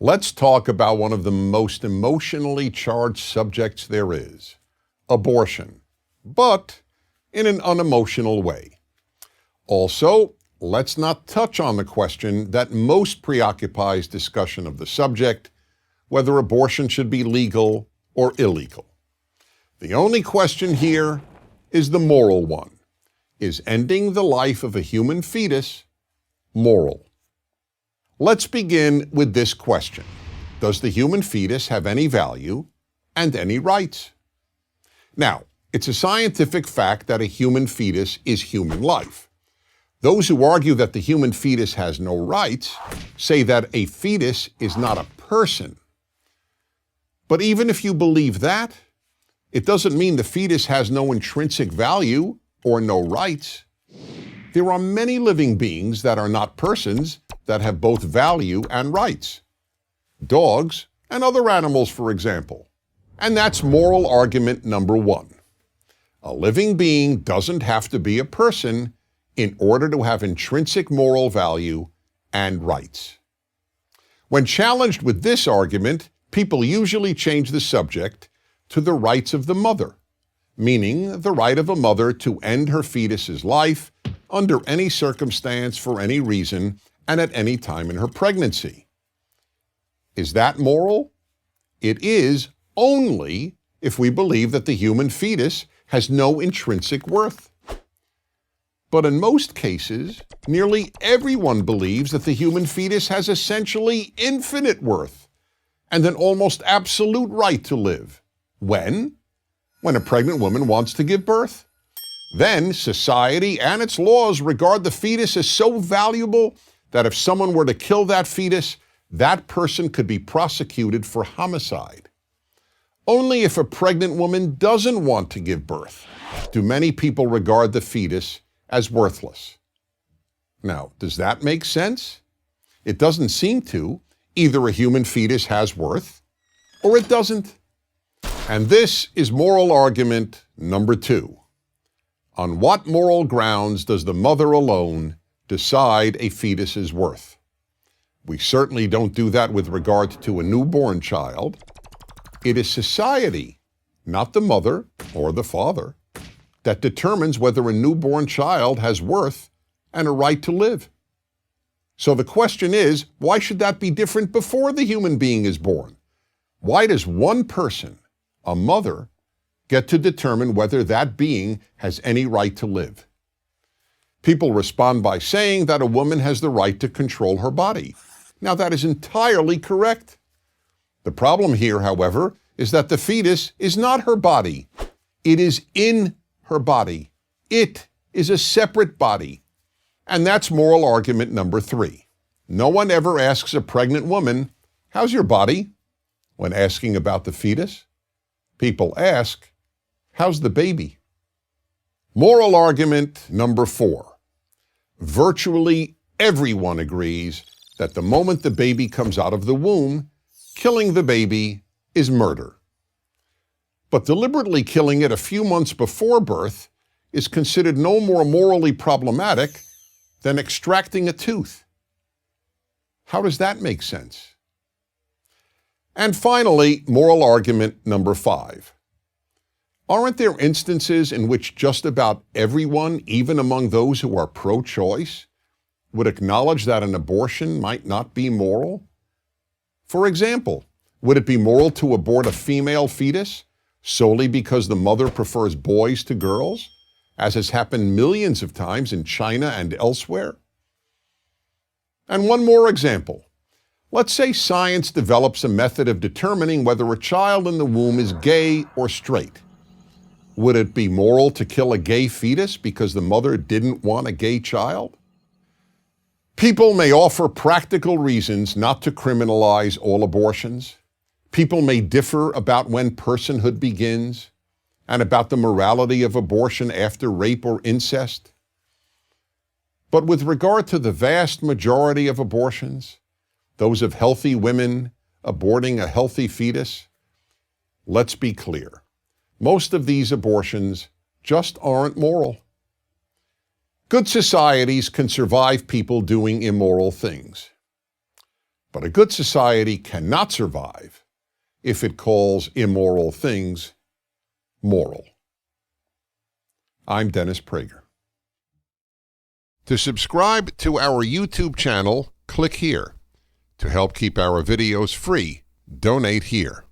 Let's talk about one of the most emotionally charged subjects there is, abortion, but in an unemotional way. Also, let's not touch on the question that most preoccupies discussion of the subject, whether abortion should be legal or illegal. The only question here is the moral one. Is ending the life of a human fetus moral? Let's begin with this question. Does the human fetus have any value and any rights? Now, it's a scientific fact that a human fetus is human life. Those who argue that the human fetus has no rights say that a fetus is not a person. But even if you believe that, it doesn't mean the fetus has no intrinsic value or no rights. There are many living beings that are not persons that have both value and rights. Dogs and other animals, for example. And that's moral argument number one. A living being doesn't have to be a person in order to have intrinsic moral value and rights. When challenged with this argument, people usually change the subject to the rights of the mother, meaning the right of a mother to end her fetus's life under any circumstance for any reason and at any time in her pregnancy. Is that moral? It is only if we believe that the human fetus has no intrinsic worth. But in most cases, nearly everyone believes that the human fetus has essentially infinite worth and an almost absolute right to live. When? When a pregnant woman wants to give birth. Then society and its laws regard the fetus as so valuable that if someone were to kill that fetus, that person could be prosecuted for homicide. Only if a pregnant woman doesn't want to give birth do many people regard the fetus as worthless. Now, does that make sense? It doesn't seem to. Either a human fetus has worth or it doesn't. And this is moral argument number two. On what moral grounds does the mother alone decide a fetus's worth? We certainly don't do that with regard to a newborn child. It is society, not the mother or the father, that determines whether a newborn child has worth and a right to live. So the question is, why should that be different before the human being is born? Why does one person, a mother, get to determine whether that being has any right to live? People respond by saying that a woman has the right to control her body. Now, that is entirely correct. The problem here, however, is that the fetus is not her body. It is in her body. It is a separate body. And that's moral argument number three. No one ever asks a pregnant woman, "How's your body?" when asking about the fetus. People ask, "How's the baby?" Moral argument number four. Virtually everyone agrees that the moment the baby comes out of the womb, killing the baby is murder. But deliberately killing it a few months before birth is considered no more morally problematic than extracting a tooth. How does that make sense? And finally, moral argument number five. Aren't there instances in which just about everyone, even among those who are pro-choice, would acknowledge that an abortion might not be moral? For example, would it be moral to abort a female fetus solely because the mother prefers boys to girls, as has happened millions of times in China and elsewhere? And one more example. Let's say science develops a method of determining whether a child in the womb is gay or straight. Would it be moral to kill a gay fetus because the mother didn't want a gay child? People may offer practical reasons not to criminalize all abortions. People may differ about when personhood begins and about the morality of abortion after rape or incest. But with regard to the vast majority of abortions, those of healthy women aborting a healthy fetus, let's be clear. Most of these abortions just aren't moral. Good societies can survive people doing immoral things. But a good society cannot survive if it calls immoral things moral. I'm Dennis Prager. To subscribe to our YouTube channel, click here. To help keep our videos free, donate here.